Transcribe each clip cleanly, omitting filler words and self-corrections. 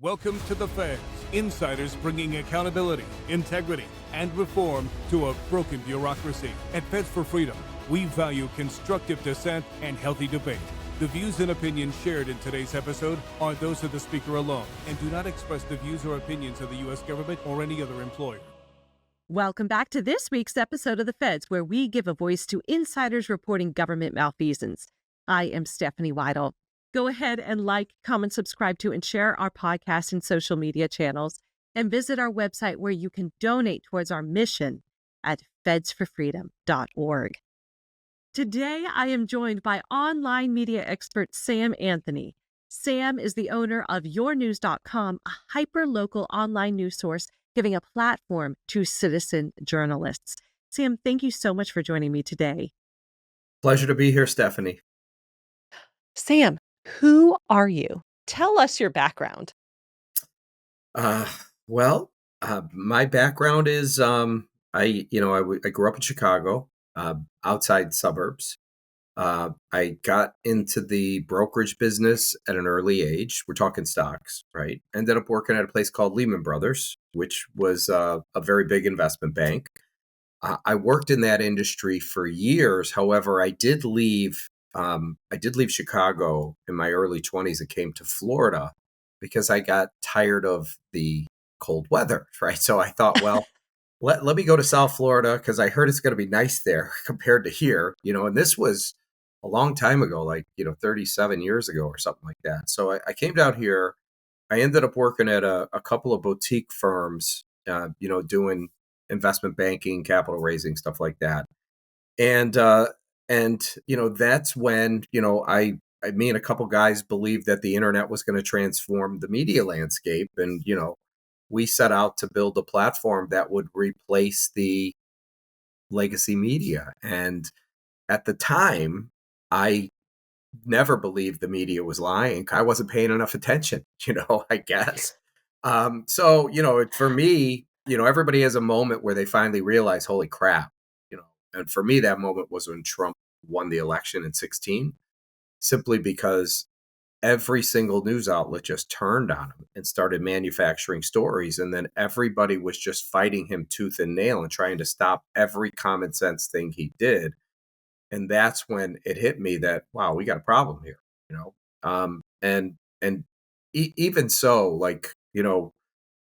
Welcome to the Feds, insiders bringing accountability, integrity, and reform to a broken bureaucracy. At Feds for Freedom, we value constructive dissent and healthy debate. The views and opinions shared in today's episode are those of the speaker alone and do not express the views or opinions of the U.S. government or any other employer. Welcome back to this week's episode of the Feds, where we give a voice to insiders reporting government malfeasance. I am Stephanie Weidel. Go ahead and like, comment, subscribe to, and share our podcast and social media channels, and visit our website where you can donate towards our mission at fedsforfreedom.org. Today, I am joined by online media expert Sam Anthony. Sam is the owner of yournews.com, a hyper-local online news source giving a platform to citizen journalists. Sam, thank you so much for joining me today. Pleasure to be here, Stephanie. Sam, who are you? Tell us your background. My background is I grew up in Chicago, outside suburbs. I got into the brokerage business at an early age. We're talking stocks, right? Ended up working at a place called Lehman Brothers, which was a very big investment bank. I worked in that industry for years. However, I did leave Chicago in my early 20s and came to Florida because I got tired of the cold weather, right? So I thought, well, let me go to South Florida because I heard it's going to be nice there compared to here, and this was a long time ago, 37 years ago or something like that. So I came down here. I ended up working at a couple of boutique firms, doing investment banking, capital raising, stuff like that. And that's when, me and a couple guys believed that the internet was going to transform the media landscape. And, we set out to build a platform that would replace the legacy media. And at the time, I never believed the media was lying. I wasn't paying enough attention, I guess. For me, everybody has a moment where they finally realize, holy crap, and for me, that moment was when Trump won the election in 2016, simply because every single news outlet just turned on him and started manufacturing stories. And then everybody was just fighting him tooth and nail and trying to stop every common sense thing he did. And that's when it hit me that, wow, we got a problem here, even so,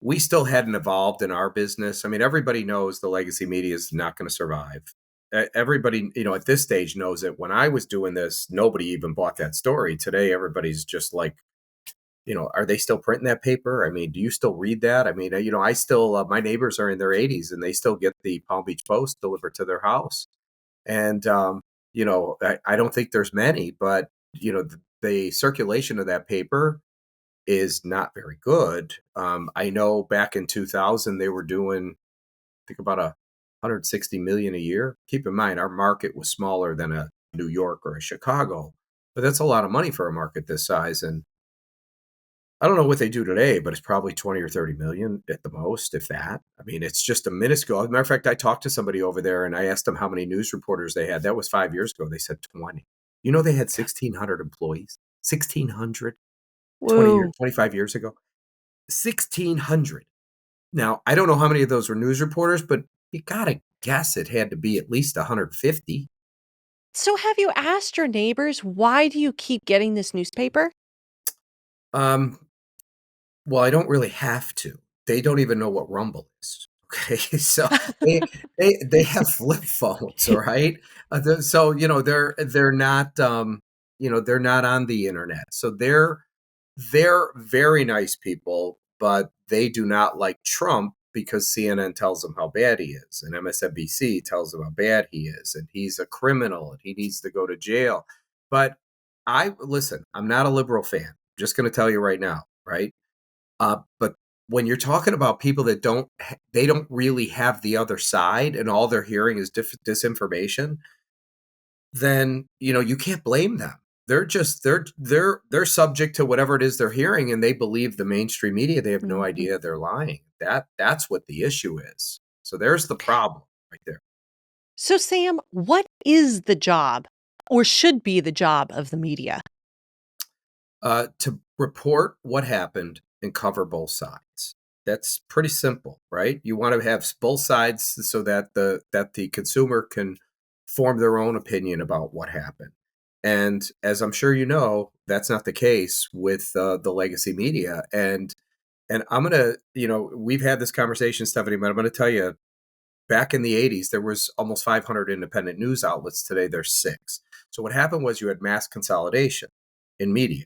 we still hadn't evolved in our business. I mean, everybody knows the legacy media is not going to survive. Everybody, at this stage knows it. When I was doing this, nobody even bought that story. Today, everybody's just like, are they still printing that paper? I mean, do you still read that? I mean, I still, my neighbors are in their 80s and they still get the Palm Beach Post delivered to their house. And, I don't think there's many, but, the circulation of that paper is not very good. I know back in 2000, they were doing, I think, about 160 million a year. Keep in mind, our market was smaller than a New York or a Chicago, but that's a lot of money for a market this size. And I don't know what they do today, but it's probably 20 or 30 million at the most, if that. I mean, it's just a minuscule. As a matter of fact, I talked to somebody over there and I asked them how many news reporters they had. That was 5 years ago. They said 20. They had 1,600 employees. 1,600 25 years ago. 1,600. Now, I don't know how many of those were news reporters, but you got to guess it had to be at least 150. So have you asked your neighbors, why do you keep getting this newspaper? Well, I don't really have to. They don't even know what Rumble is. Okay, so they have flip phones, right? So they're not they're not on the internet. So they're very nice people, but they do not like Trump because CNN tells them how bad he is, and MSNBC tells them how bad he is, and he's a criminal and he needs to go to jail. But listen, I'm not a liberal fan. I'm just going to tell you right now, right? But when you're talking about people that don't really have the other side and all they're hearing is disinformation, then, you can't blame them. They're just, they're subject to whatever it is they're hearing, and they believe the mainstream media. They have no idea they're lying. That's what the issue is. So there's the problem right there. So Sam, what is the job or should be the job of the media? To report what happened and cover both sides. That's pretty simple, right? You want to have both sides so that the consumer can form their own opinion about what happened. And as I'm sure you know, that's not the case with the legacy media. And I'm gonna, we've had this conversation, Stephanie, but I'm gonna tell you, back in the 80s, there was almost 500 independent news outlets. Today, there's 6. So what happened was you had mass consolidation in media.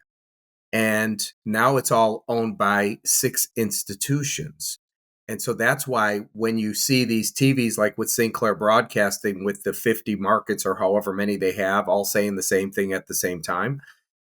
And now it's all owned by 6 institutions. And so that's why when you see these TVs like with Sinclair Broadcasting with the 50 markets or however many they have all saying the same thing at the same time,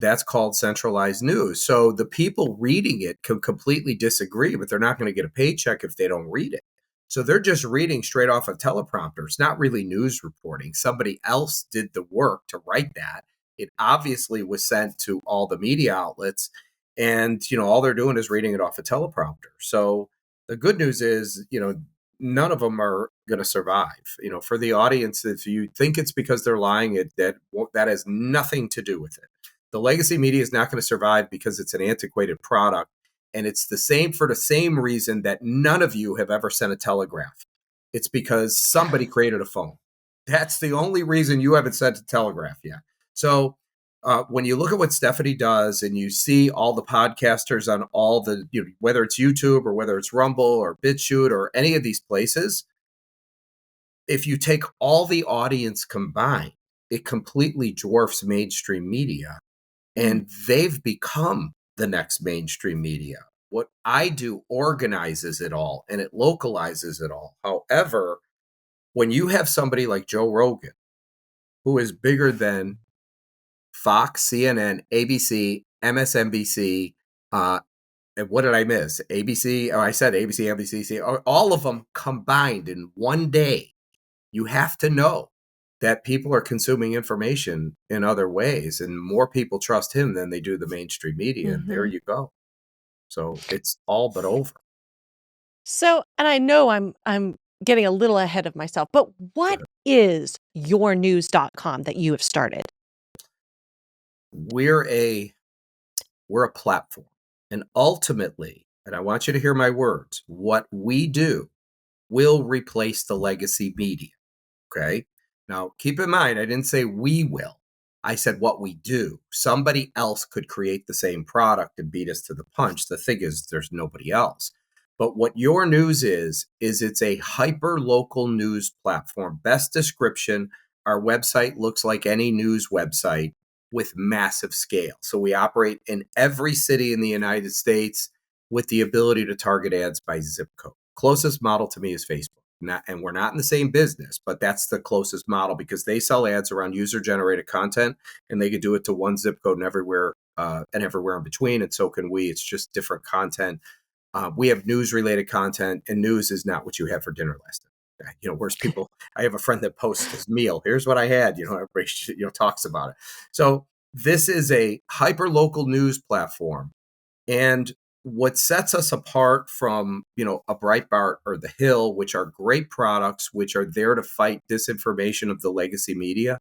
that's called centralized news. So the people reading it can completely disagree, but they're not going to get a paycheck if they don't read it. So they're just reading straight off a teleprompter. It's not really news reporting. Somebody else did the work to write that. It obviously was sent to all the media outlets, and all they're doing is reading it off a teleprompter. So the good news is, none of them are going to survive. For the audience, if you think it's because they're lying, that has nothing to do with it. The legacy media is not going to survive because it's an antiquated product. And it's the same for the same reason that none of you have ever sent a telegraph. It's because somebody created a phone. That's the only reason you haven't sent a telegraph yet. So when you look at what Stephanie does and you see all the podcasters on all the, whether it's YouTube or whether it's Rumble or BitChute or any of these places, if you take all the audience combined, it completely dwarfs mainstream media. And they've become the next mainstream media. What I do organizes it all and it localizes it all. However, when you have somebody like Joe Rogan, who is bigger than Fox, CNN, ABC, MSNBC, and what did I miss? ABC, I said ABC, NBC, all of them combined in one day. You have to know that people are consuming information in other ways, and more people trust him than they do the mainstream media. And there you go. So it's all but over. So, and I know I'm getting a little ahead of myself, but what is yournews.com that you have started? We're a platform. And ultimately, and I want you to hear my words, what we do will replace the legacy media. Okay. Now, keep in mind, I didn't say we will. I said what we do. Somebody else could create the same product and beat us to the punch. The thing is, there's nobody else. But what your news is it's a hyper local news platform. Best description, our website looks like any news website with massive scale. So we operate in every city in the United States with the ability to target ads by zip code. Closest model to me is Facebook. And we're not in the same business, but that's the closest model because they sell ads around user-generated content, and they could do it to one zip code and everywhere in between. And so can we. It's just different content. We have news-related content, and news is not what you had for dinner last night. Where's people? I have a friend that posts his meal. Here's what I had. Everybody talks about it. So this is a hyper-local news platform, and what sets us apart from, a Breitbart or The Hill, which are great products, which are there to fight disinformation of the legacy media,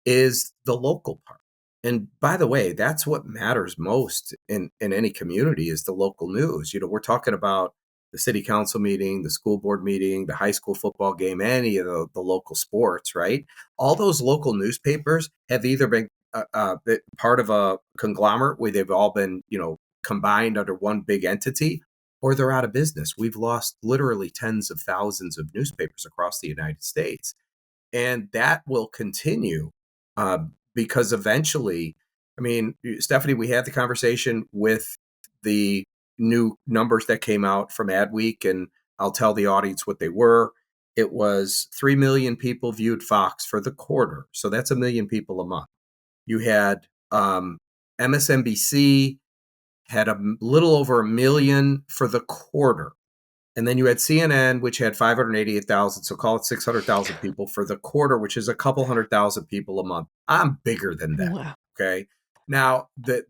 is the local part. And by the way, that's what matters most in any community is the local news. We're talking about the city council meeting, the school board meeting, the high school football game, any of the local sports, right? All those local newspapers have either been part of a conglomerate where they've all been, combined under one big entity, or they're out of business. We've lost literally tens of thousands of newspapers across the United States. And that will continue because eventually, Stephanie, we had the conversation with the new numbers that came out from Adweek, and I'll tell the audience what they were. It was 3 million people viewed Fox for the quarter. So that's 1 million people a month. You had MSNBC had a little over 1 million for the quarter. And then you had CNN, which had 588,000. So call it 600,000 people for the quarter, which is a couple 100,000 people a month. I'm bigger than that. Wow. Okay. Now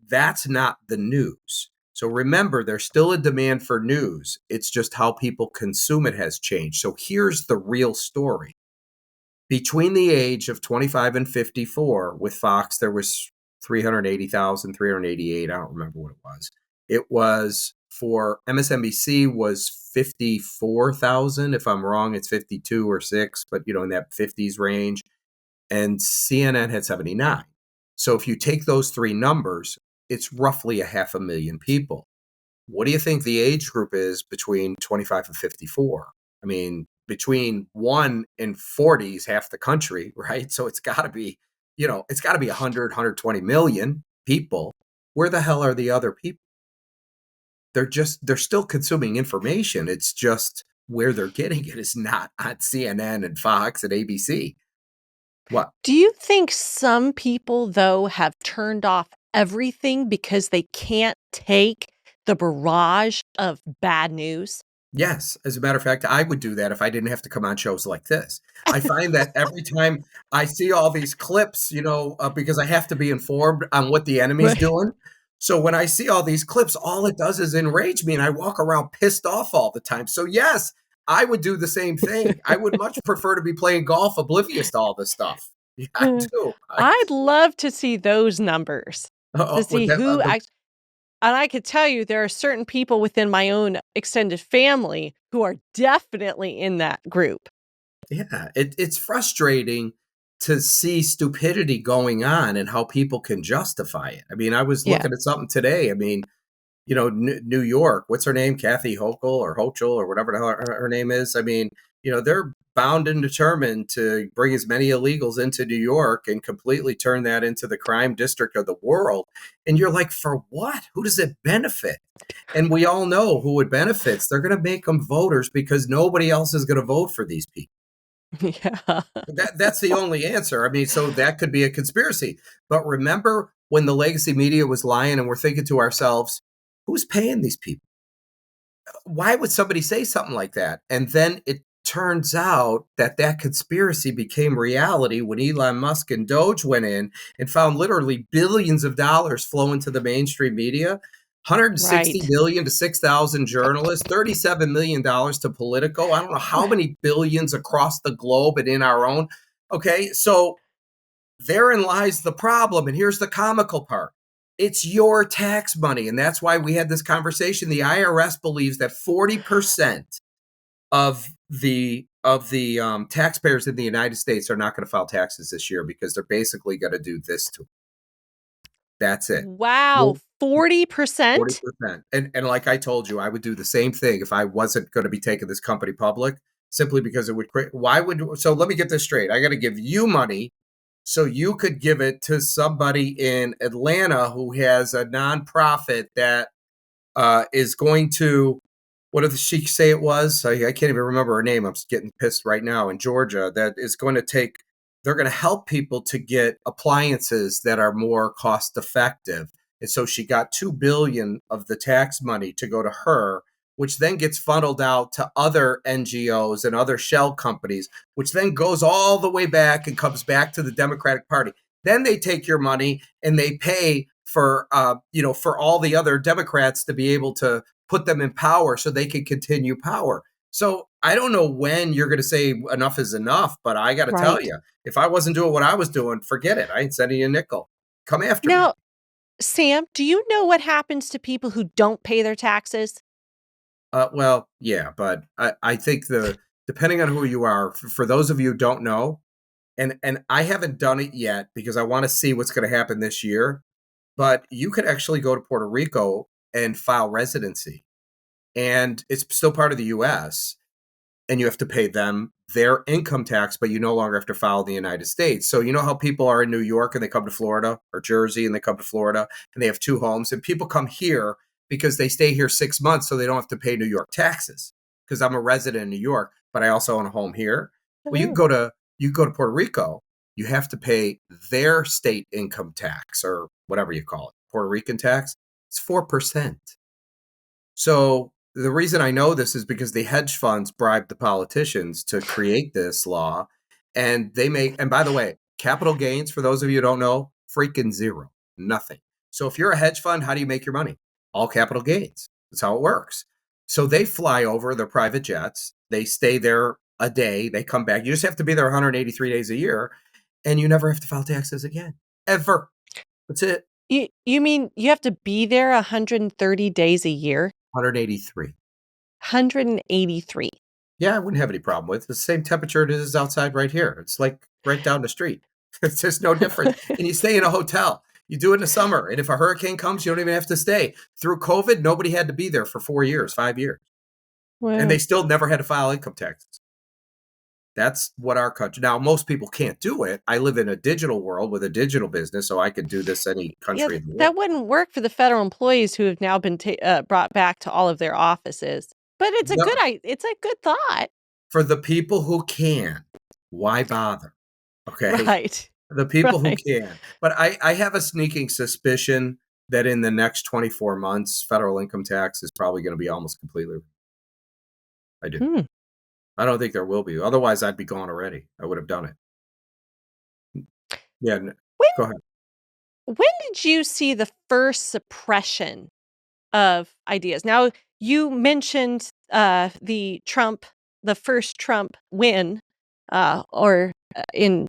that's not the news. So remember, there's still a demand for news. It's just how people consume it has changed. So here's the real story. Between the age of 25 and 54 with Fox, there was 380,000, 388. I don't remember what it was. It was for MSNBC was 54,000. If I'm wrong, it's 52 or 6, but in that 50s range. And CNN had 79. So if you take those three numbers, it's roughly 500,000 people. What do you think the age group is between 25 and 54? I mean, between 1 and 40 is half the country, right? So it's got to be, it's got to be 100, 120 million people. Where the hell are the other people? They're still consuming information. It's just where they're getting it is not on CNN and Fox and ABC. What? Do you think some people, though, have turned off everything because they can't take the barrage of bad news? Yes. As a matter of fact, I would do that if I didn't have to come on shows like this. I find that every time I see all these clips, because I have to be informed on what the enemy's Right. doing. So when I see all these clips, all it does is enrage me and I walk around pissed off all the time. So yes, I would do the same thing. I would much prefer to be playing golf oblivious to all this stuff. Yeah, I Mm. do. I'd love to see those numbers to Would see that, who act and I could tell you there are certain people within my own extended family who are definitely in that group. yeah, it's frustrating to see stupidity going on and how people can justify it. I mean, I was Yeah. looking at something today. I mean, New York, what's her name? Kathy Hochul or Hochul or whatever the hell her name is. I mean, they're bound and determined to bring as many illegals into New York and completely turn that into the crime district of the world. And you're like, for what? Who does it benefit? And we all know who it benefits. They're going to make them voters because nobody else is going to vote for these people. Yeah. That's the only answer. I mean, so that could be a conspiracy. But remember when the legacy media was lying and we're thinking to ourselves, who's paying these people? Why would somebody say something like that? And then it turns out that conspiracy became reality when Elon Musk and Doge went in and found literally billions of dollars flow into the mainstream media. 160 Right. million to 6,000 journalists, $37 million to Politico. I don't know how many billions across the globe and in our own. Okay, so therein lies the problem. And here's the comical part. It's your tax money. And that's why we had this conversation. The IRS believes that 40% of the taxpayers in the United States are not going to file taxes this year because they're basically going to do this to them. That's it. Wow, 40%? 40%. And like I told you, I would do the same thing if I wasn't going to be taking this company public, simply because it would create. So let me get this straight. I got to give you money so you could give it to somebody in Atlanta who has a nonprofit that is going to, what did she say it was? I can't even remember her name. I'm getting pissed right now. In Georgia, that is going to take, they're going to help people to get appliances that are more cost effective. And so she got 2 billion of the tax money to go to her, which then gets funneled out to other NGOs and other shell companies, which then goes all the way back and comes back to the Democratic Party. Then they take your money and they pay for for all the other Democrats to be able to put them in power so they can continue power. So I don't know when you're going to say enough is enough, but I got to tell Right. you, if I wasn't doing what I was doing, forget it. I ain't sending you a nickel. Come after me. Now, Sam, do you know what happens to people who don't pay their taxes? Well, yeah, but I think depending on who you are, for those of you who don't know, and I haven't done it yet because I want to see what's going to happen this year, but you could actually go to Puerto Rico and file residency, and it's still part of the US, and you have to pay them their income tax, but you no longer have to file in the United States. So you know how people are in New York and they come to Florida, or Jersey and they come to Florida and they have two homes, and people come here because they stay here 6 months so they don't have to pay New York taxes because I'm a resident in New York, but I also own a home here. Well, Oh. you go to Puerto Rico, you have to pay their state income tax or whatever you call it, Puerto Rican tax. It's 4%. So the reason I know this is because the hedge funds bribed the politicians to create this law. And and by the way, capital gains, for those of you who don't know, freaking zero, nothing. So if you're a hedge fund, how do you make your money? All capital gains. That's how it works. So they fly over their private jets, they stay there a day, they come back. You just have to be there 183 days a year, and you never have to file taxes again, ever. That's it. You mean you have to be there 130 days a year? 183. 183. Yeah, I wouldn't have any problem with. It's the same temperature it is outside right here. It's like right down the street. It's just no difference. And you stay in a hotel. You do it in the summer. And if a hurricane comes, you don't even have to stay. Through COVID, nobody had to be there for 4 years, 5 years. And they Wow. still never had to file income taxes. That's what our country. Now, most people can't do it. I live in a digital world with a digital business, so I could do this any Yeah, country in the world. that wouldn't work for the federal employees who have now been brought back to all of their offices. But No, it's a good thought. for the people who can, why bother? Okay. Right. The people who Right. can. But I have a sneaking suspicion that in the next 24 months, federal income tax is probably going to be almost completely. I do. Hmm. I don't think there will be. Otherwise, I'd be gone already. I would have done it. Yeah. When Go ahead. when did you see the first suppression of ideas? Now, you mentioned the first Trump win, or in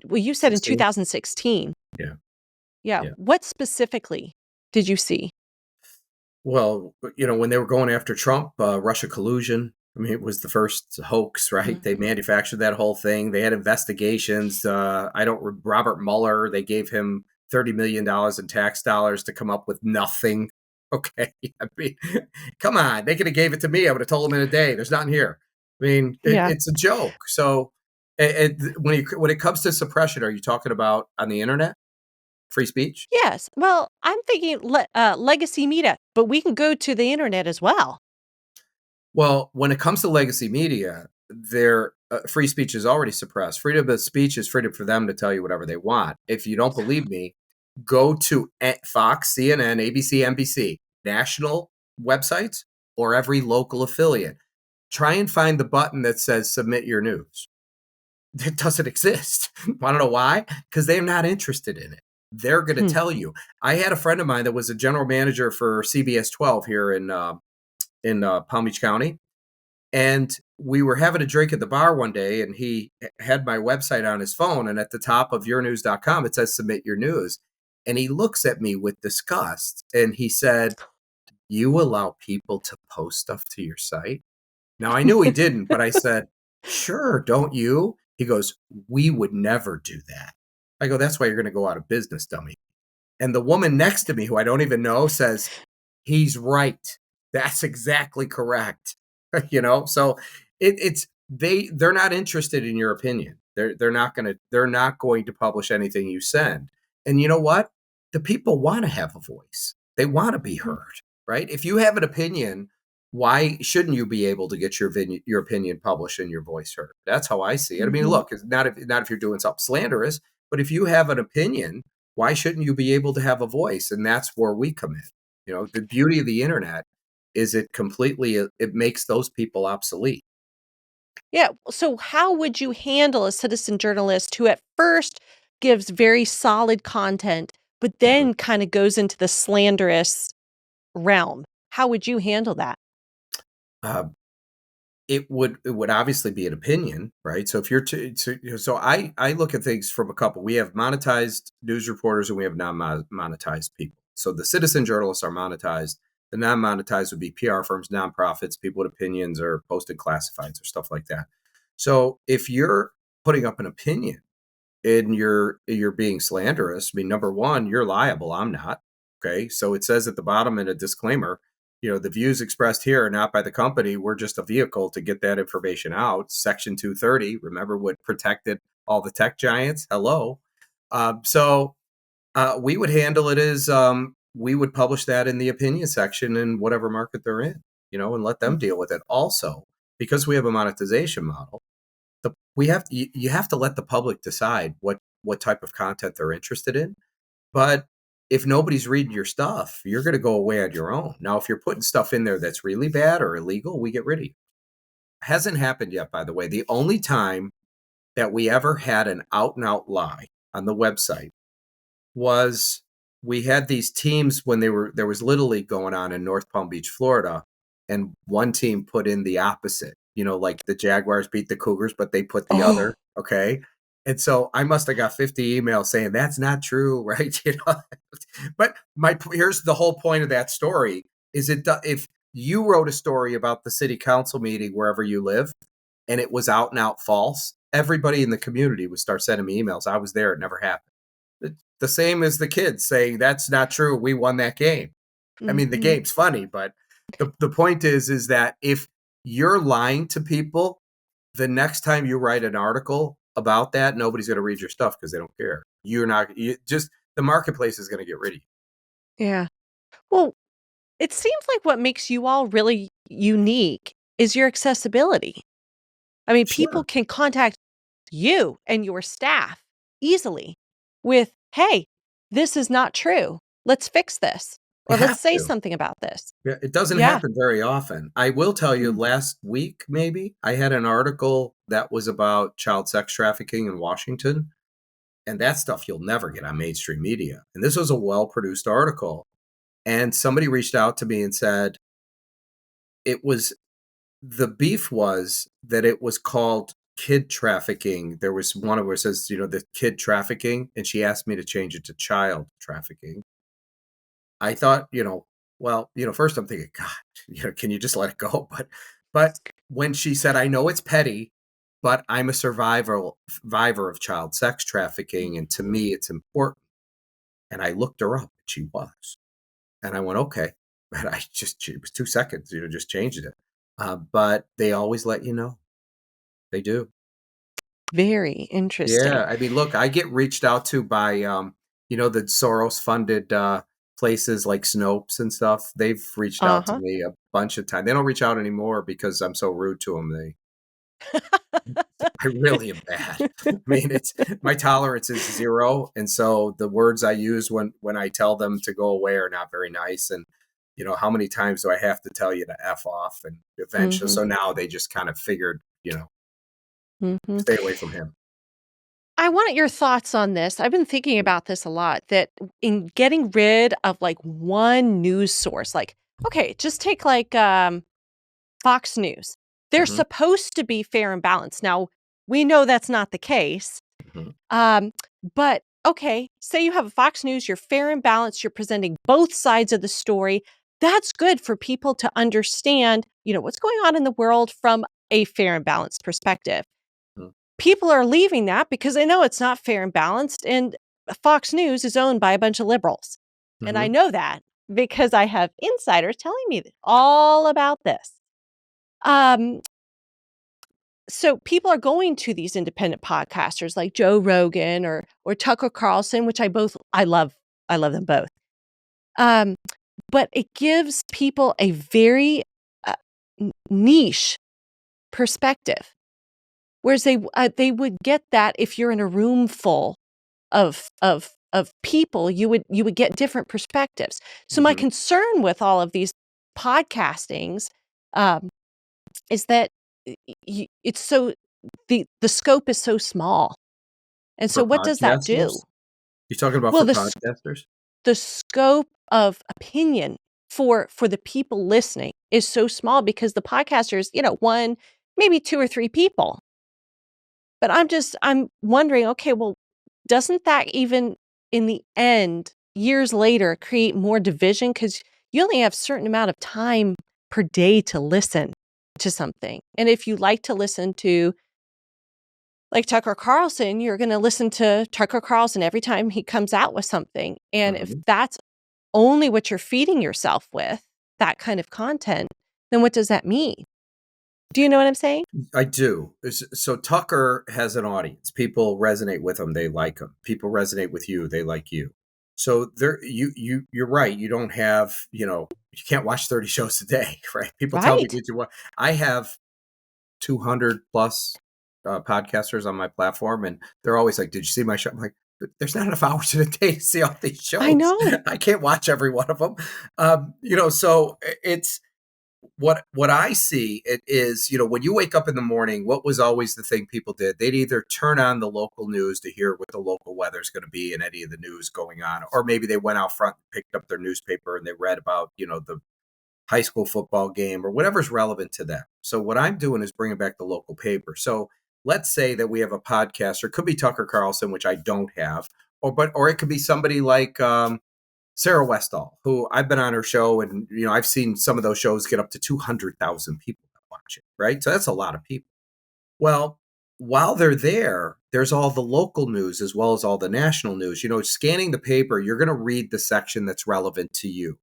well, you said in 16. 2016. Yeah. Yeah. Yeah. What specifically did you see? Well, when they were going after Trump, Russia collusion. I mean, it was the first hoax, right? They Mhm. manufactured that whole thing. They had investigations. Robert Mueller, they gave him $30 million in tax dollars to come up with nothing. Okay. I mean, come on. They could have gave it to me. I would have told them in a day. There's nothing here. I mean, Yeah. it's a joke. So when it comes to suppression, are you talking about on the internet, free speech? Yes. Well, I'm thinking legacy media, but we can go to the internet as well. Well, when it comes to legacy media, their free speech is already suppressed. Freedom of speech is freedom for them to tell you whatever they want. If you don't believe me, go to Fox, CNN, ABC, NBC, national websites, or every local affiliate. Try and find the button that says submit your news. It doesn't exist. Want to know why? Because they're not interested in it. They're going to Hmm. tell you. I had a friend of mine that was a general manager for CBS 12 here in Palm Beach County, and we were having a drink at the bar one day, and he had my website on his phone. And at the top of yournews.com, it says submit your news. And he looks at me with disgust and he said, "You allow people to post stuff to your site?" Now, I knew he didn't, but I said, "Sure, don't you?" He goes, "We would never do that." I go, "That's why you're going to go out of business, dummy." And the woman next to me, who I don't even know, says, "He's right. That's exactly correct." So they're not interested in your opinion. They're not going to publish anything you send. And you know what? The people want to have a voice. They want to be heard, right? If you have an opinion, why shouldn't you be able to get your opinion published and your voice heard? That's how I see it. I mean, Mhm. look, it's not if you're doing something slanderous, but if you have an opinion, why shouldn't you be able to have a voice? And that's where we come in. The beauty of the internet is it makes those people obsolete. Yeah. So, how would you handle a citizen journalist who at first gives very solid content, but Mhm. then kind of goes into the slanderous realm? How would you handle that? Uh, it would obviously be an opinion, right? So if you're so I look at things from a couple. We have monetized news reporters and we have non-monetized people. So the citizen journalists are monetized. The non-monetized would be PR firms, nonprofits, people with opinions, or posted classifieds or stuff like that. So if you're putting up an opinion and you're being slanderous, I mean, number one, you're liable. I'm not. Okay. So it says at the bottom in a disclaimer, the views expressed here are not by the company. We're just a vehicle to get that information out. Section 230, remember what protected all the tech giants? Hello. We would handle it as we would publish that in the opinion section in whatever market they're in, and let them deal with it. Also, because we have a monetization model, you have to let the public decide what type of content they're interested in. But if nobody's reading your stuff, you're going to go away on your own. Now, if you're putting stuff in there that's really bad or illegal, we get rid of you. Hasn't happened yet, by the way. The only time that we ever had an out and out lie on the website was we had these teams when there was Little League going on in North Palm Beach, Florida, and one team put in the opposite. Like the Jaguars beat the Cougars, but they put the Oh, other. Okay. And so I must have got 50 emails saying that's not true, right? But here's the whole point of that story is if you wrote a story about the city council meeting wherever you live and it was out and out false, everybody in the community would start sending me emails. I was there. It never happened. The same as the kids saying that's not true. We won that game. I mean, the Mhm. game's funny, but the point is that if you're lying to people, the next time you write an article about that, nobody's going to read your stuff because they don't care. The marketplace is going to get rid of you. Yeah. Well, it seems like what makes you all really unique is your accessibility. I mean, people Sure. can contact you and your staff easily with, hey, this is not true. Let's fix this. You Or let's have say to. something about this. Yeah, it doesn't Yeah. happen very often. I will tell you, Mm. last week, maybe, I had an article that was about child sex trafficking in Washington. And that stuff you'll never get on mainstream media. And this was a well produced article. And somebody reached out to me and said, it was the beef was that it was called kid trafficking. There was one where it says, the kid trafficking, and she asked me to change it to child trafficking. I thought, well, first I'm thinking, God, can you just let it go? But when she said, I know it's petty, but I'm a survivor of child sex trafficking, and to me it's important. And I looked her up, and she was. And I went, okay. And it was 2 seconds, just changed it. But they always let you know. They do. Very interesting. Yeah. I mean, look, I get reached out to by, the Soros funded places like Snopes and stuff. They've reached out to Uh-huh. me a bunch of times. They don't reach out anymore because I'm so rude to them. I really am bad. I mean, it's my tolerance is zero, and so the words I use when I tell them to go away are not very nice. And how many times do I have to tell you to f off? And eventually, Mhm. so now they just kind of figured, Mhm. stay away from him. I want your thoughts on this. I've been thinking about this a lot that in getting rid of like one news source, like, okay, just take like Fox News. They're Hmm. supposed to be fair and balanced. Now, we know that's not the case. Hmm. Um, but okay, say you have a Fox News, you're fair and balanced, you're presenting both sides of the story. That's good for people to understand, what's going on in the world from a fair and balanced perspective. People are leaving that because they know it's not fair and balanced, and Fox News is owned by a bunch of liberals. And I Hmm. know that because I have insiders telling me all about this. Um, so people are going to these independent podcasters like Joe Rogan or Tucker Carlson, which I love. I love them both. Um, but it gives people a very uh, niche perspective, whereas they would get that if you're in a room full of people, you would get different perspectives. So my Hmm. concern with all of these podcastings um, is that it's so the scope is so small. And so For what does that do? podcasters, you talking about Well, for podcasters? the scope of opinion for the people listening is so small because the podcasters, one, maybe two or three people. But I'm wondering, okay, well, doesn't that even in the end, years later, create more division? Because you only have a certain amount of time per day to listen to something. And if you like to listen to like Tucker Carlson, you're going to listen to Tucker Carlson every time he comes out with something. And if Hmm. that's only what you're feeding yourself with, that kind of content, then what does that mean? Do you know what I'm saying? I do. So Tucker has an audience. People resonate with him. They like him. People resonate with you. They like you. So you're right. You don't have, you can't watch 30 shows a day, right? People tell me, Right. did you watch? I have 200 plus podcasters on my platform, and they're always like, did you see my show? I'm like, there's not enough hours in a day to see all these I shows. know. I can't watch every one of them. So it's, what I see it is, when you wake up in the morning, what was always the thing people did? They'd either turn on the local news to hear what the local weather is going to be and any of the news going on, or maybe they went out front and picked up their newspaper and they read about, the high school football game or whatever's relevant to them. So what I'm doing is bringing back the local paper. So let's say that we have a podcaster, it could be Tucker Carlson, which I don't have, or it could be somebody like Sarah Westall, who I've been on her show, and I've seen some of those shows get up to 200,000 people that watch it, right? So that's a lot of people. Well, while they're there, there's all the local news as well as all the national news. Scanning the paper, you're going to read the section that's relevant to you.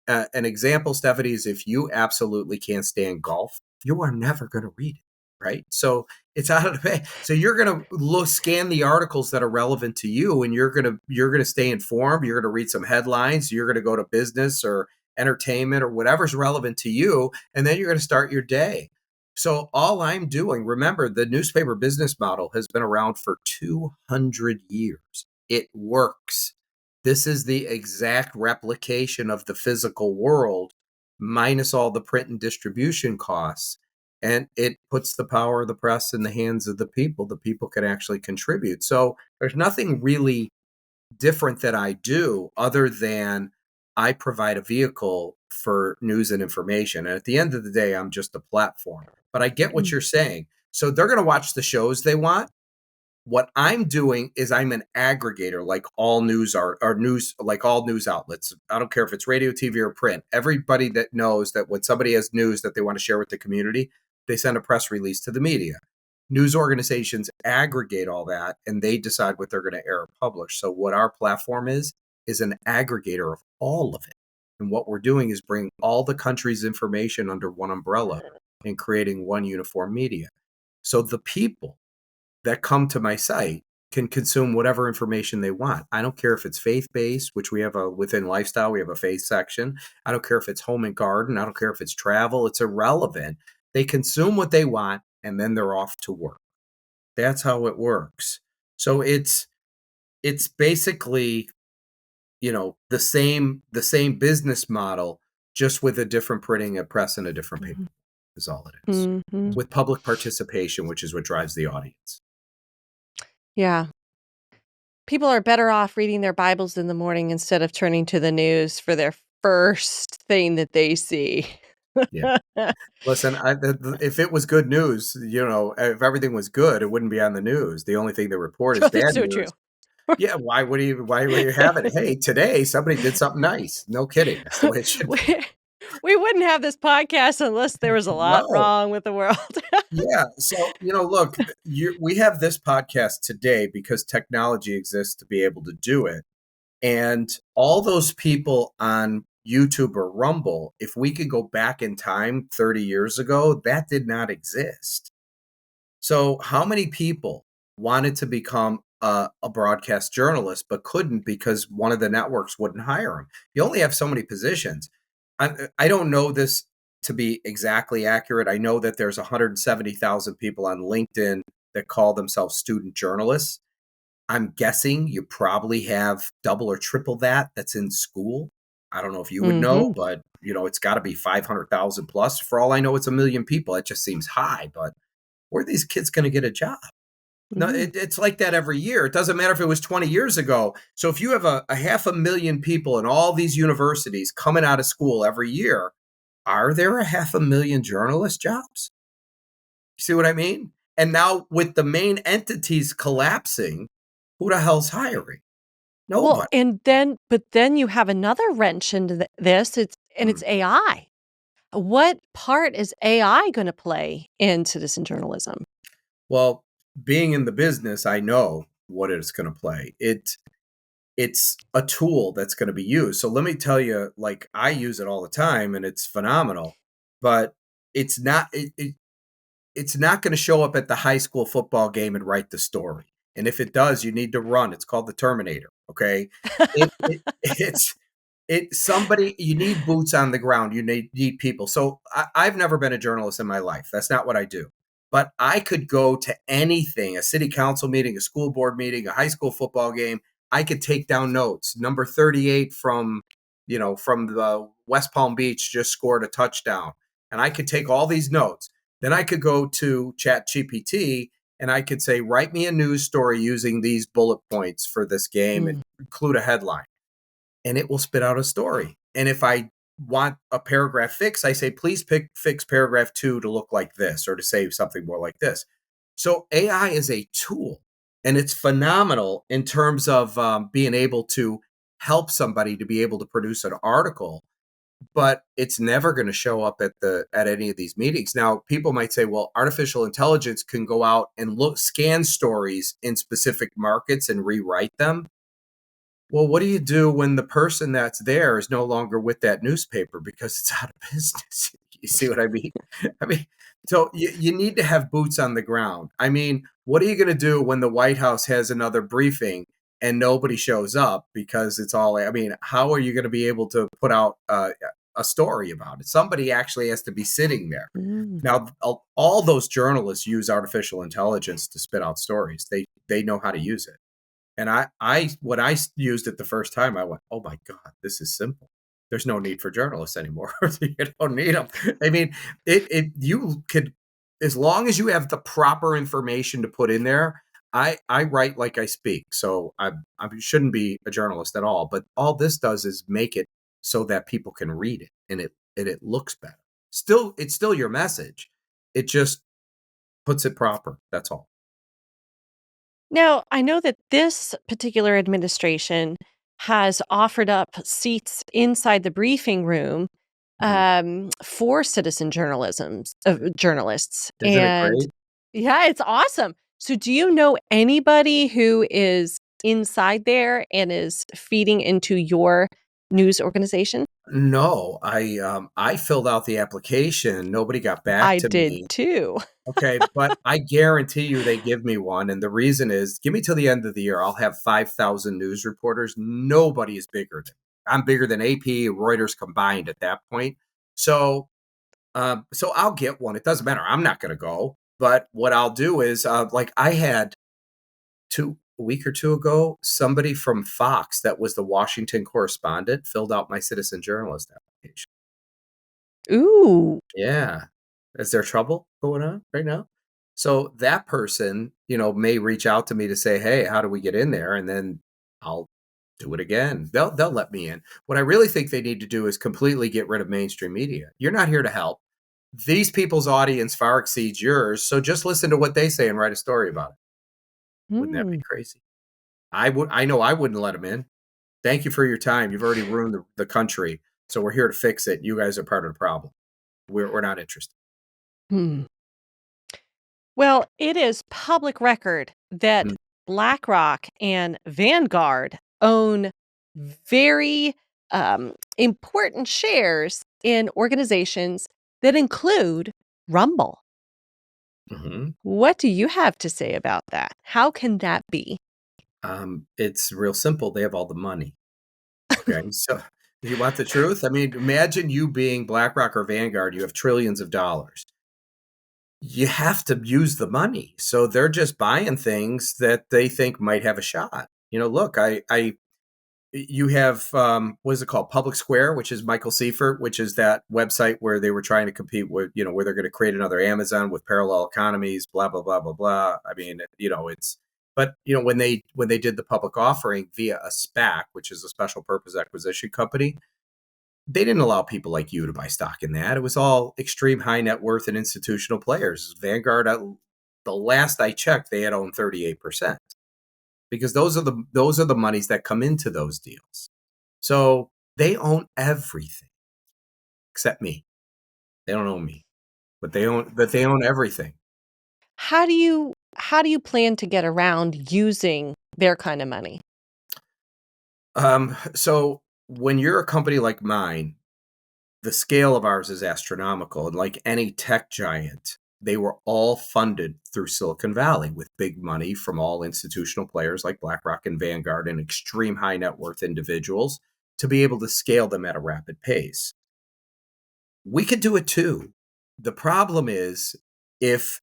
An example, Stephanie, is if you absolutely can't stand golf, you are never going to read it, right? So it's out of the way. So you're going to scan the articles that are relevant to you, and you're going to stay informed. You're going to read some headlines. You're going to go to business or entertainment or whatever's relevant to you, and then you're going to start your day. So all I'm doing, remember, the newspaper business model has been around for 200 years. It works. This is the exact replication of the physical world, minus all the print and distribution costs. And it puts the power of the press in the hands of the people. The people can actually contribute. So there's nothing really different that I do other than I provide a vehicle for news and information. And at the end of the day, I'm just a platform. But I get what you're saying. So they're going to watch the shows they want. What I'm doing is I'm an aggregator, like all news like all news outlets. I don't care if it's radio, TV, or print. Everybody that knows that when somebody has news that they want to share with the community, they send a press release to the media. News organizations aggregate all that, and they decide what they're going to air or publish. So what our platform is an aggregator of all of it. And what we're doing is bring all the country's information under one umbrella and creating one uniform media. So the people that come to my site can consume whatever information they want. I don't care if it's faith-based, which we have within lifestyle, we have a faith section. I don't care if it's home and garden. I don't care if it's travel. It's irrelevant. They consume what they want, and then they're off to work. That's how it works. So it's basically, the same business model, just with a different printing and press and a different paper is all it is. With public participation, which is what drives the audience. Yeah. People are better off reading their Bibles in the morning instead of turning to the news for their first thing that they see. Yeah. Listen, if it was good news, if everything was good, it wouldn't be on the news. The only thing they report is Oh, bad that's so news. true. Yeah, why would you have it? Hey, today somebody did something nice. No kidding. That's the way it should be. We wouldn't have this podcast unless there was a lot No. wrong with the world. Yeah. So, look, we have this podcast today because technology exists to be able to do it. And all those people on YouTube or Rumble, if we could go back in time 30 years ago, that did not exist. So how many people wanted to become a broadcast journalist but couldn't because one of the networks wouldn't hire them? You only have so many positions. I don't know this to be exactly accurate. I know that there's 170,000 people on LinkedIn that call themselves student journalists. I'm guessing you probably have double or triple that's in school. I don't know if you would know, but it's got to be 500,000 plus. For all I know, it's 1 million people. It just seems high, but where are these kids going to get a job? No, it's like that every year. It doesn't matter if it was 20 years ago. So if you have a 500,000 people in all these universities coming out of school every year, are there 500,000 journalist jobs? You see what I mean? And now with the main entities collapsing, who the hell's hiring? Nobody. Well, but then you have another wrench into this. It's AI. What part is AI going to play in citizen journalism? Well, being in the business, I know what it's going to play. It's a tool that's going to be used. So let me tell you, like, I use it all the time and it's phenomenal, but it's not it's not going to show up at the high school football game and write the story. And if it does, you need to run. It's called the Terminator. Okay. Somebody, you need boots on the ground. You need people. So I've never been a journalist in my life. That's not what I do. But I could go to anything, a city council meeting, a school board meeting, a high school football game. I could take down notes. Number 38 from the West Palm Beach just scored a touchdown. And I could take all these notes. Then I could go to ChatGPT and I could say, write me a news story using these bullet points for this game and include a headline. And it will spit out a story. And if I want a paragraph fix, I say, please fix paragraph 2 to look like this or to say something more like this. So AI is a tool, and it's phenomenal in terms of being able to help somebody to be able to produce an article, but it's never going to show up at any of these meetings. Now, people might say, well, artificial intelligence can go out and scan stories in specific markets and rewrite them. Well, what do you do when the person that's there is no longer with that newspaper because it's out of business? You see what I mean? I mean, so you need to have boots on the ground. I mean, what are you going to do when the White House has another briefing and nobody shows up because it's all, I mean, how are you going to be able to put out a story about it? Somebody actually has to be sitting there. Mm. Now, all those journalists use artificial intelligence to spit out stories. They know how to use it. And when I used it the first time, I went, "Oh my God, this is simple. There's no need for journalists anymore. You don't need them." I mean, you could, as long as you have the proper information to put in there. I write like I speak, so I shouldn't be a journalist at all. But all this does is make it so that people can read it, and it looks better. Still, it's still your message. It just puts it proper. That's all. Now, I know that this particular administration has offered up seats inside the briefing room Mhm. for citizen journalists, Isn't it and great? yeah, it's awesome. So, do you know anybody who is inside there and is feeding into your news organization? No, I filled out the application, nobody got back I to did me. too. Okay, but I guarantee you they give me one, and the reason is, give me till the end of the year, I'll have 5,000 news reporters. Nobody is bigger than I'm bigger than AP, Reuters combined at that point. So, so I'll get one. It doesn't matter. I'm not gonna go. But what I'll do is, like I had a week or two ago, somebody from Fox that was the Washington correspondent filled out my citizen journalist application. Ooh. Yeah. Is there trouble going on right now? So that person, may reach out to me to say, "Hey, how do we get in there?" And then I'll do it again. They'll let me in. What I really think they need to do is completely get rid of mainstream media. You're not here to help. These people's audience far exceeds yours, so just listen to what they say and write a story about it. Wouldn't that be Hmm. crazy? I know I wouldn't let them in. Thank you for your time. You've already ruined the country. So we're here to fix it. You guys are part of the problem. We're not interested. Hmm. Well, it is public record that Mm. BlackRock and Vanguard own very important shares in organizations that include Rumble. Mhm. What do you have to say about that? How can that be? It's real simple. They have all the money. Okay. So you want the truth? I mean, imagine you being BlackRock or Vanguard. You have trillions of dollars. You have to use the money. So they're just buying things that they think might have a shot. Look, you have what is it called, Public Square, which is Michael Seifert, which is that website where they were trying to compete with, where they're going to create another Amazon with parallel economies, blah blah blah blah blah. I mean, it's but when they did the public offering via a SPAC, which is a special purpose acquisition company, they didn't allow people like you to buy stock in that. It was all extreme high net worth and institutional players. Vanguard, the last I checked, they had owned 38%, because those are the monies that come into those deals. So they own everything except me. They don't own me, but they own everything. How do you plan to get around using their kind of money? So when you're a company like mine, the scale of ours is astronomical, and like any tech giant, they were all funded through Silicon Valley with big money from all institutional players like BlackRock and Vanguard and extreme high net worth individuals to be able to scale them at a rapid pace. We could do it too. The problem is, if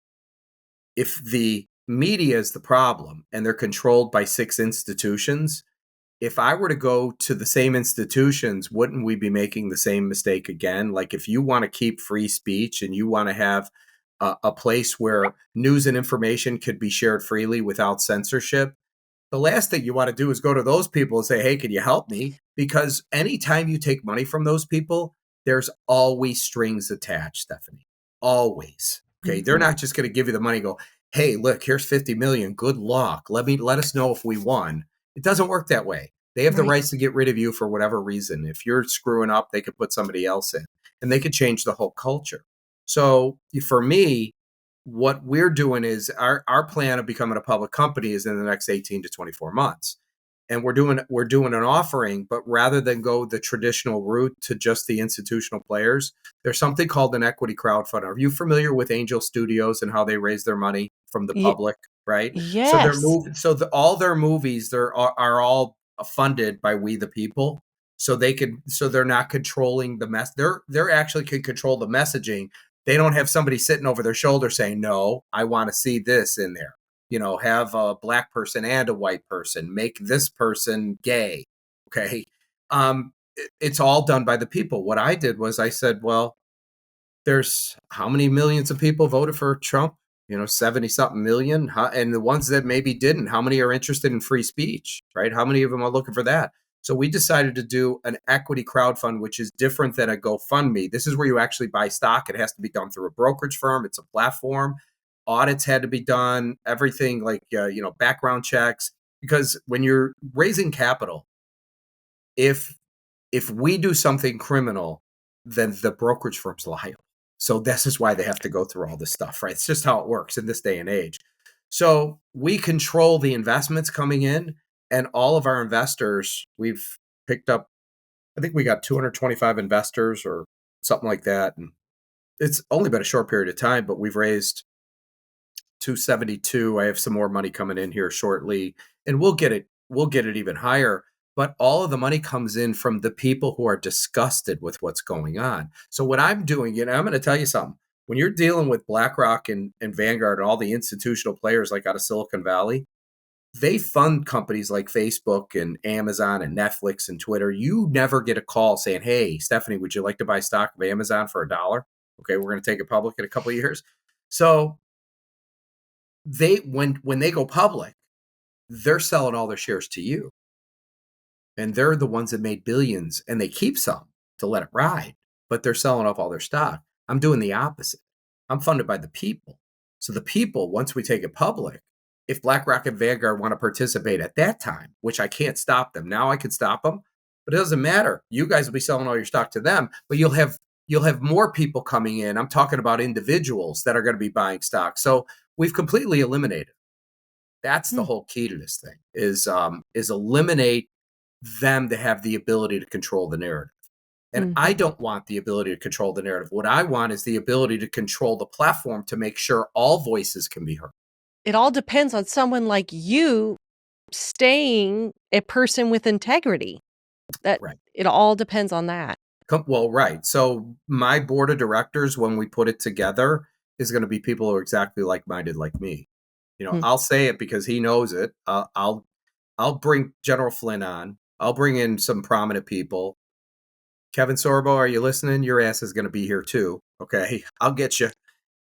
the media is the problem and they're controlled by six institutions, if I were to go to the same institutions, wouldn't we be making the same mistake again? Like, if you want to keep free speech and you want to have a place where news and information could be shared freely without censorship, the last thing you want to do is go to those people and say, "Hey, can you help me?" Because anytime you take money from those people, there's always strings attached, Stephanie. Always. Okay. They're Mhm. not just going to give you the money and go, hey, look, here's 50 million. Good luck. Let us know if we won. It doesn't work that way. They have the Right. rights to get rid of you for whatever reason. If you're screwing up, they could put somebody else in and they could change the whole culture. So for me, what we're doing is our plan of becoming a public company is in the next 18 to 24 months. And we're doing an offering, but rather than go the traditional route to just the institutional players, there's something called an equity crowdfund. Are you familiar with Angel Studios and how they raise their money from the Y- public, right? So yes. all their movies are all funded by we the people. So they're not controlling the mess. They're actually can control the messaging. They don't have somebody sitting over their shoulder saying, "No, I want to see this in there." Have a black person and a white person, make this person gay. Okay. It's all done by the people. What I did was I said, well, there's how many millions of people voted for Trump? 70 something million. And the ones that maybe didn't, how many are interested in free speech, right? How many of them are looking for that? So we decided to do an equity crowdfund, which is different than a GoFundMe. This is where you actually buy stock. It has to be done through a brokerage firm. It's a platform. Audits had to be done, everything like, background checks. Because when you're raising capital, if we do something criminal, then the brokerage firm's liable. So this is why they have to go through all this stuff, right? It's just how it works in this day and age. So we control the investments coming in, and all of our investors, we've picked up, I think we got 225 investors or something like that. And it's only been a short period of time, but we've raised 272. I have some more money coming in here shortly, and we'll get it even higher. But all of the money comes in from the people who are disgusted with what's going on. So what I'm doing, I'm going to tell you something. When you're dealing with BlackRock and Vanguard and all the institutional players like out of Silicon Valley, they fund companies like Facebook and Amazon and Netflix and Twitter. You never get a call saying, "Hey, Stephanie, would you like to buy stock of Amazon for $1? Okay, we're going to take it public in a couple of years." So when they go public, they're selling all their shares to you, and they're the ones that made billions, and they keep some to let it ride, but they're selling off all their stock. I'm doing the opposite. I'm funded by the people. So the people, once we take it public, if BlackRock and Vanguard want to participate at that time, which I can't stop them now, I could stop them, but it doesn't matter. You guys will be selling all your stock to them, but you'll have more people coming in. I'm talking about individuals that are going to be buying stock. So we've completely eliminated. That's the Hmm. whole key to this thing is eliminate them to have the ability to control the narrative. And I Mhm. don't want the ability to control the narrative. What I want is the ability to control the platform to make sure all voices can be heard. It all depends on someone like you staying a person with integrity. That Right. it all depends on that. Well, right. So my board of directors, when we put it together, is going to be people who are exactly like-minded like me. Hmm. I'll say it because he knows it. I'll bring General Flynn on. I'll bring in some prominent people. Kevin Sorbo, are you listening? Your ass is going to be here too. Okay, I'll get you.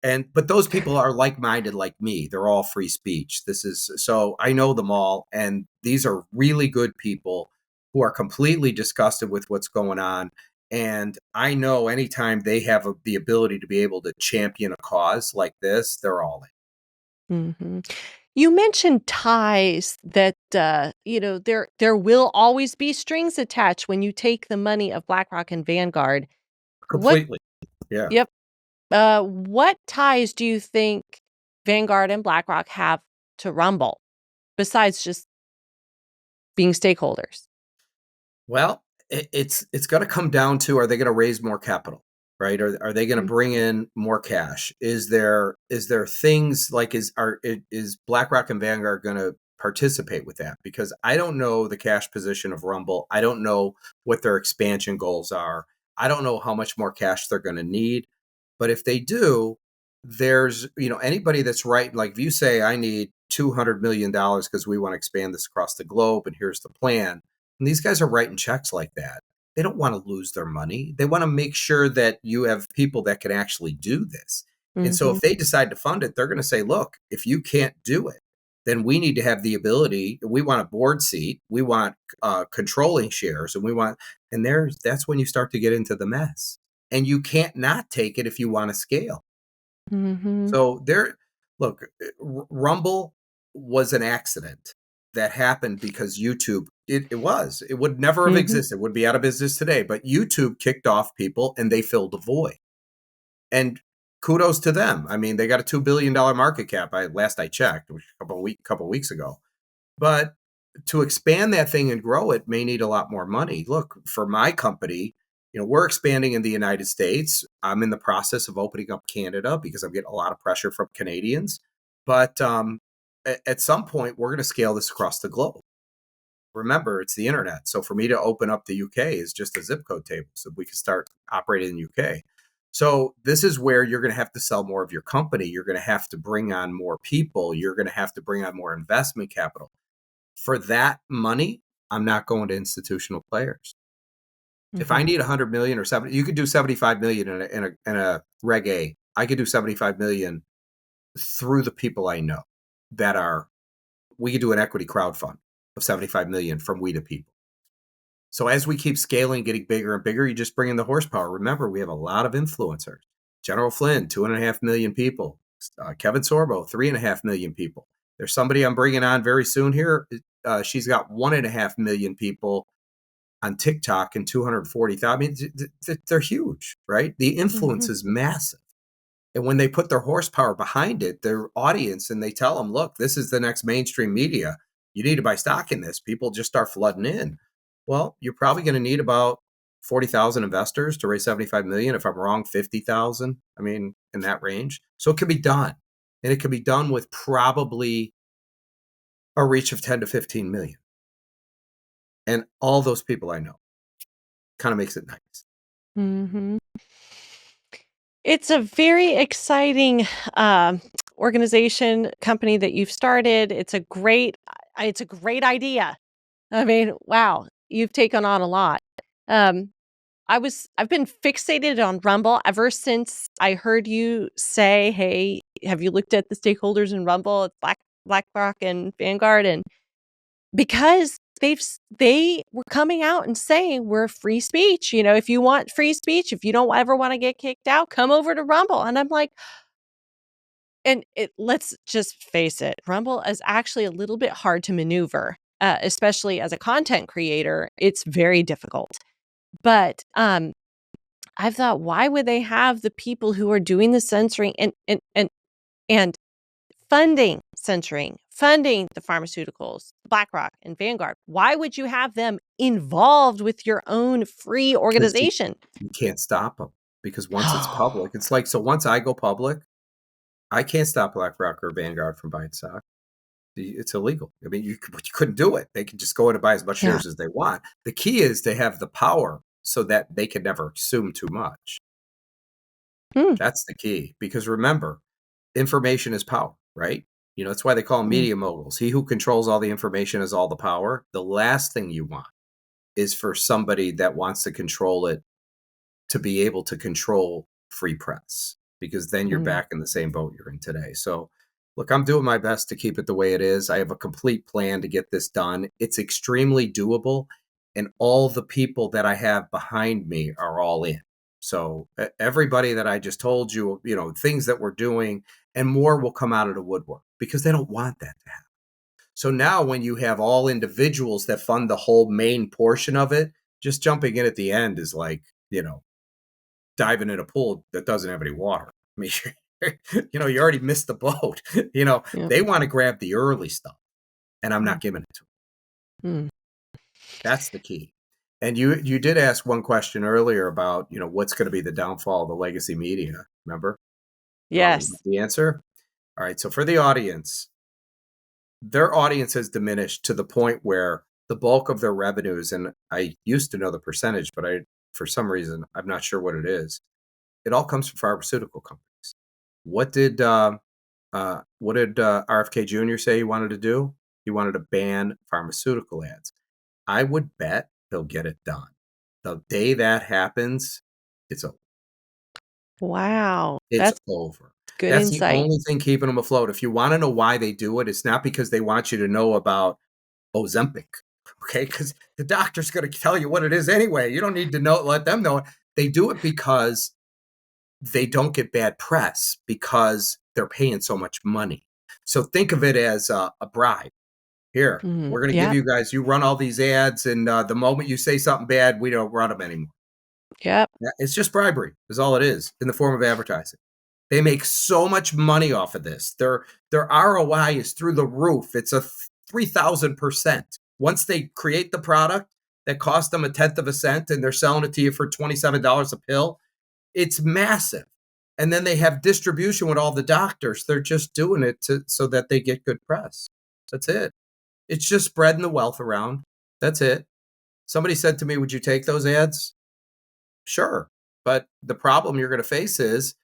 But those people are like-minded like me. They're all free speech. So I know them all, and these are really good people who are completely disgusted with what's going on. And I know anytime they have the ability to be able to champion a cause like this, they're all in. Mhm. You mentioned ties that, there will always be strings attached when you take the money of BlackRock and Vanguard. What Completely. Yeah. Yep. What ties do you think Vanguard and BlackRock have to Rumble besides just being stakeholders? Well, it's going to come down to, are they going to raise more capital, right? Are they going to Mm, bring in more cash? Is there things like is BlackRock and Vanguard going to participate with that? Because I don't know the cash position of Rumble. I don't know what their expansion goals are. I don't know how much more cash they're going to need. But if they do, there's anybody that's right. Like if you say I need $200 million because we want to expand this across the globe, and here's the plan, and these guys are writing checks like that. They don't want to lose their money. They want to make sure that you have people that can actually do this. And so mhm, if they decide to fund it, they're going to say, look, if you can't do it, then we need to have the ability. We want a board seat. We want controlling shares, and that's when you start to get into the mess. And you can't not take it if you want to scale. mhm. So Look, Rumble was an accident that happened because YouTube, it would never have existed. It would be out of business today, but YouTube kicked off people and they filled a void. And kudos to them. I mean, they got a $2 billion market cap. Last I checked, which a couple weeks ago. But to expand that thing and grow it may need a lot more money. Look, for my company, we're expanding in the United States. I'm in the process of opening up Canada because I'm getting a lot of pressure from Canadians. But at some point, we're going to scale this across the globe. Remember, it's the internet. So for me to open up the UK is just a zip code table. So we can start operating in the UK. So this is where you're going to have to sell more of your company. You're going to have to bring on more people. You're going to have to bring on more investment capital. For that money, I'm not going to institutional players. If I need 100 million or 70, you could do 75 million in a Reg A. I could do 75 million through the people I know we could do an equity crowd fund of 75 million from we to people. So as we keep scaling, getting bigger and bigger, you just bring in the horsepower. Remember, we have a lot of influencers. General Flynn, 2.5 million people. Kevin Sorbo, 3.5 million people. There's somebody I'm bringing on very soon here. She's got 1.5 million people on TikTok and 240,000. I mean, they're huge, right? The influence is massive. And when they put their horsepower behind it, their audience, and they tell them, look, this is the next mainstream media. You need to buy stock in this. People just start flooding in. Well, you're probably going to need about 40,000 investors to raise 75 million. If I'm wrong, 50,000. I mean, in that range. So it can be done. And it can be done with probably a reach of 10 to 15 million. And all those people I know. Kind of makes it nice. It's a very exciting organization, company that you've started. It's a great idea. I mean, wow, you've taken on a lot. I've been fixated on Rumble ever since I heard you say, "Hey, have you looked at the stakeholders in Rumble? It's BlackRock and Vanguard," and because they were coming out and saying we're free speech. If you want free speech, if you don't ever want to get kicked out, come over to Rumble. And I'm like, let's just face it, Rumble is actually a little bit hard to maneuver, especially as a content creator. It's very difficult. But I've thought, why would they have the people who are doing the censoring and funding censoring, funding the pharmaceuticals, BlackRock and Vanguard? Why would you have them involved with your own free organization? You can't stop them because once it's public, it's like, so once I go public, I can't stop BlackRock or Vanguard from buying stock. It's illegal. I mean, you couldn't do it. They can just go in and buy as much shares as they want. The key is to have the power so that they can never assume too much. That's the key. Because remember, information is power, right? That's why they call them media moguls. He who controls all the information has all the power. The last thing you want is for somebody that wants to control it to be able to control free press, because then you're back in the same boat you're in today. So look, I'm doing my best to keep it the way it is. I have a complete plan to get this done. It's extremely doable. And all the people that I have behind me are all in. So everybody that I just told you, things that we're doing and more will come out of the woodwork because they don't want that to happen. So now when you have all individuals that fund the whole main portion of it, just jumping in at the end is like, diving in a pool that doesn't have any water. I mean, you already missed the boat. They want to grab the early stuff and I'm not giving it to them. That's the key. And you did ask one question earlier about, what's going to be the downfall of the legacy media. Remember? Yes. The answer? All right. So for the audience, their audience has diminished to the point where the bulk of their revenues, and I used to know the percentage, but for some reason, I'm not sure what it is. It all comes from pharmaceutical companies. What did RFK Jr. say he wanted to do? He wanted to ban pharmaceutical ads. I would bet he'll get it done. The day that happens, it's over. Wow. It's over. Good That's insight. the only thing keeping them afloat. If you want to know why they do it, it's not because they want you to know about Ozempic, okay? Because the doctor's going to tell you what it is anyway. You don't need to let them know it. They do it because they don't get bad press, because they're paying so much money. So think of it as a bribe. Here, we're going to give Yep. you guys, you run all these ads, and the moment you say something bad, we don't run them anymore. Yep. It's just bribery, is all it is, in the form of advertising. They make so much money off of this. Their ROI is through the roof. It's a 3,000%. Once they create the product that costs them a tenth of a cent and they're selling it to you for $27 a pill, it's massive. And then they have distribution with all the doctors. They're just doing it so that they get good press. That's it. It's just spreading the wealth around. That's it. Somebody said to me, would you take those ads? Sure. But the problem you're going to face is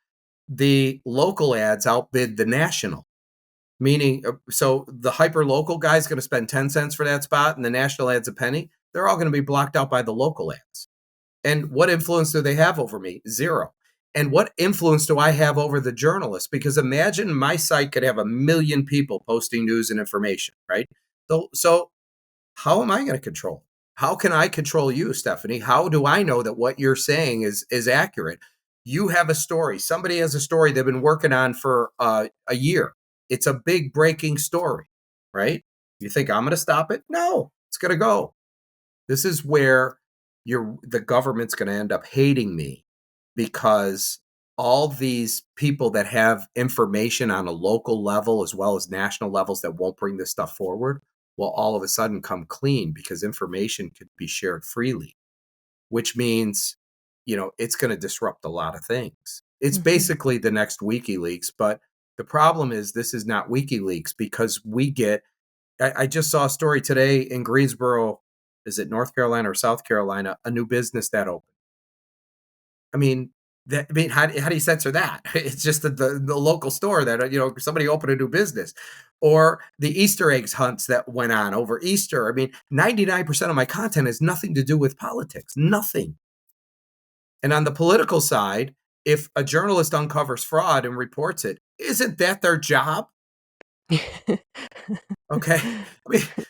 the local ads outbid the national. Meaning, so the hyper local guy's going to spend 10 cents for that spot and the national ad's a penny. They're all going to be blocked out by the local ads. And what influence do they have over me? Zero. And what influence do I have over the journalist? Because imagine my site could have 1 million people posting news and information, right? So how am I going to control? How can I control you, Stephanie? How do I know that what you're saying is accurate? You have a story. Somebody has a story they've been working on for a year. It's a big breaking story, right? You think I'm going to stop it? No, it's going to go. This is where the government's going to end up hating me, because all these people that have information on a local level as well as national levels that won't bring this stuff forward will all of a sudden come clean, because information could be shared freely, which means, it's going to disrupt a lot of things. It's basically the next WikiLeaks, but the problem is this is not WikiLeaks, because I just saw a story today in Greensboro, is it North Carolina or South Carolina, a new business that opened. How do you censor that? It's just the local store that, somebody opened a new business, or the Easter eggs hunts that went on over Easter. 99% of my content has nothing to do with politics, nothing. And on the political side, if a journalist uncovers fraud and reports it, isn't that their job? Okay.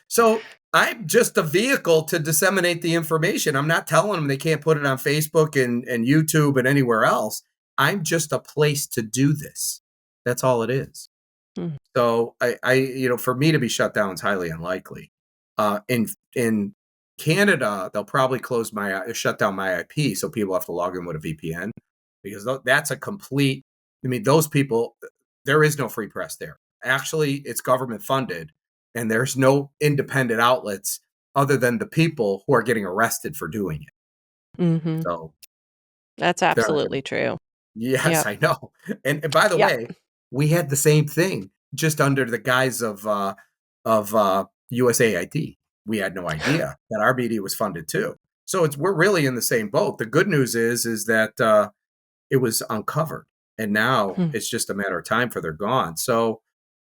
So I'm just a vehicle to disseminate the information. I'm not telling them they can't put it on Facebook and YouTube and anywhere else. I'm just a place to do this. That's all it is. So for me to be shut down is highly unlikely. In Canada, they'll probably shut down my IP, so people have to log in with a VPN, because that's a complete. Those people, there is no free press there. Actually, it's government funded, and there's no independent outlets other than the people who are getting arrested for doing it. So That's absolutely true. yes, Yep. I know. And by the Yep. way, we had the same thing, just under the guise of USAID. We had no idea that our media was funded too. So we're really in the same boat. The good news is that it was uncovered, and now it's just a matter of time for they're gone. So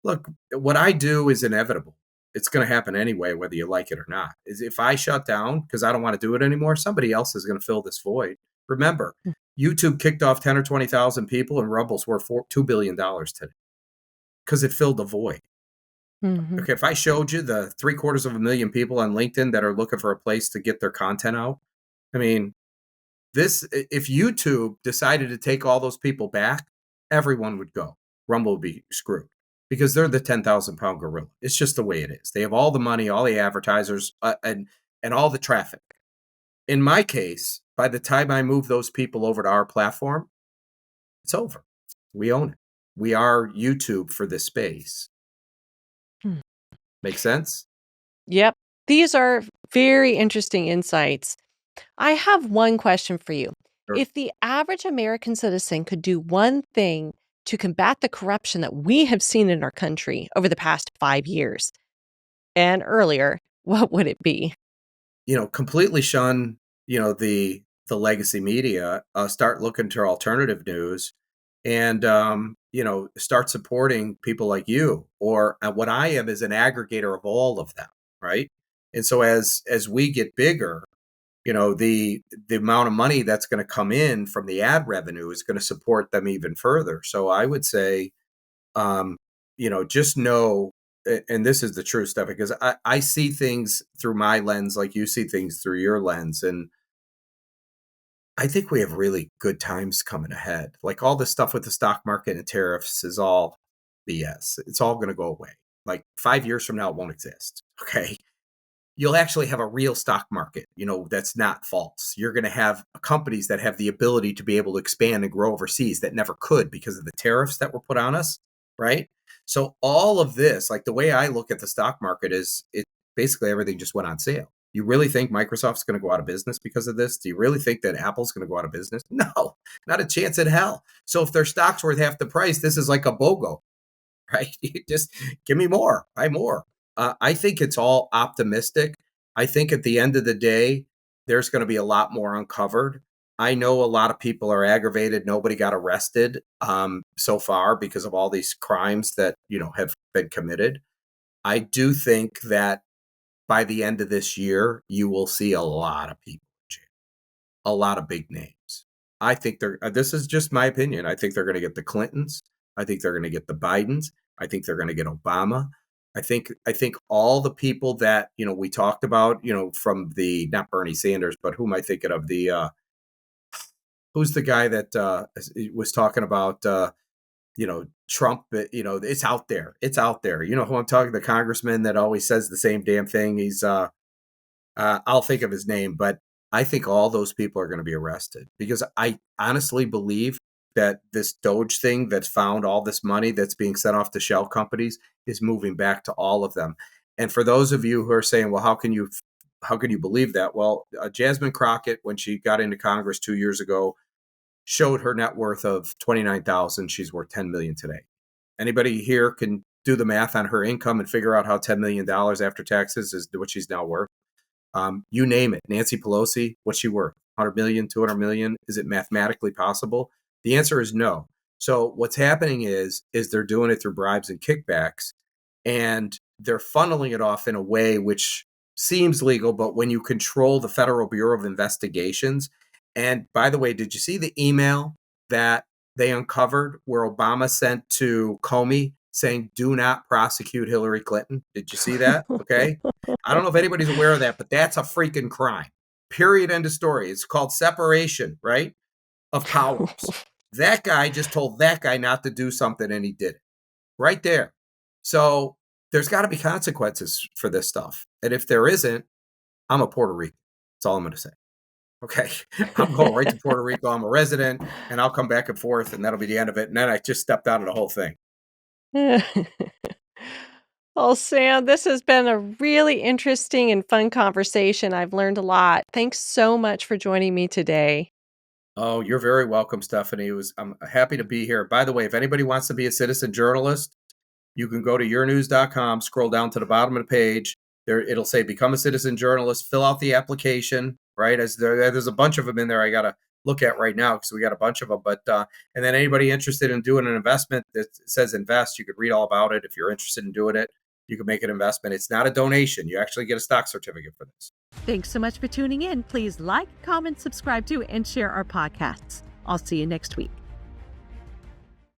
look, what I do is inevitable. It's going to happen anyway, whether you like it or not. If I shut down because I don't want to do it anymore, somebody else is going to fill this void. Remember, YouTube kicked off 10 or 20,000 people, and Rumble's worth $2 billion today because it filled the void. Okay, if I showed you the 750,000 people on LinkedIn that are looking for a place to get their content out, if YouTube decided to take all those people back, everyone would go. Rumble would be screwed, because they're the 10,000-pound gorilla. It's just the way it is. They have all the money, all the advertisers, and all the traffic. In my case, by the time I move those people over to our platform, it's over. We own it. We are YouTube for this space. Make sense? Yep. These are very interesting insights. I have one question for you. Sure. If the average American citizen could do one thing to combat the corruption that we have seen in our country over the past 5 years and earlier, what would it be? Completely shun, the legacy media, start looking to alternative news, and, start supporting people like you, or what I am is an aggregator of all of them. Right. And so as we get bigger, the amount of money that's going to come in from the ad revenue is going to support them even further. So I would say, just know, and this is the true stuff, because I see things through my lens like you see things through your lens. And I think we have really good times coming ahead. Like all this stuff with the stock market and tariffs is all BS. It's all going to go away. Like 5 years from now, it won't exist. Okay. You'll actually have a real stock market, that's not false. You're going to have companies that have the ability to be able to expand and grow overseas that never could because of the tariffs that were put on us, right? So all of this, like the way I look at the stock market is basically everything just went on sale. You really think Microsoft's going to go out of business because of this? Do you really think that Apple's going to go out of business? No, not a chance in hell. So if their stock's worth half the price, this is like a BOGO, right? Just give me more, buy more. I think it's all optimistic. I think at the end of the day, there's going to be a lot more uncovered. I know a lot of people are aggravated. Nobody got arrested so far because of all these crimes that, have been committed. I do think that by the end of this year, you will see a lot of people in jail, a lot of big names. I think this is just my opinion. I think they're going to get the Clintons. I think they're going to get the Bidens. I think they're going to get Obama. I think all the people that, we talked about, from the, not Bernie Sanders, but who am I thinking of? Who's the guy that was talking about, Trump, it's out there. It's out there. You know who I'm talking, the congressman that always says the same damn thing. He's, I'll think of his name, but I think all those people are going to be arrested because I honestly believe that this Doge thing that's found all this money that's being sent off to shell companies is moving back to all of them. And for those of you who are saying, well, how can you believe that? Well, Jasmine Crockett, when she got into Congress 2 years ago, showed her net worth of $29,000. She's worth $10 million today. Anybody here can do the math on her income and figure out how $10 million after taxes is what she's now worth. You name it. Nancy Pelosi, what's she worth? 100 million, 200 million? Is it mathematically possible? The answer is no. So what's happening is they're doing it through bribes and kickbacks, and they're funneling it off in a way which seems legal, but when you control the Federal Bureau of Investigations, and by the way, did you see the email that they uncovered where Obama sent to Comey saying, do not prosecute Hillary Clinton? Did you see that? Okay. I don't know if anybody's aware of that, but that's a freaking crime. Period. End of story. It's called separation, right, of powers. That guy just told that guy not to do something and he did it right there. So there's got to be consequences for this stuff. And if there isn't, I'm a Puerto Rican. That's all I'm going to say. Okay. I'm going right to Puerto Rico. I'm a resident and I'll come back and forth and that'll be the end of it. And then I just stepped out of the whole thing. Well, Sam, this has been a really interesting and fun conversation. I've learned a lot. Thanks so much for joining me today. Oh, you're very welcome, Stephanie. I'm happy to be here. By the way, if anybody wants to be a citizen journalist, you can go to yournews.com, scroll down to the bottom of the page. There, it'll say become a citizen journalist, fill out the application, right? There's a bunch of them in there I got to look at right now because we got a bunch of them. But and then anybody interested in doing an investment that says invest, you could read all about it. If you're interested in doing it, you can make an investment. It's not a donation. You actually get a stock certificate for this. Thanks so much for tuning in. Please like, comment, subscribe to, and share our podcasts. I'll see you next week.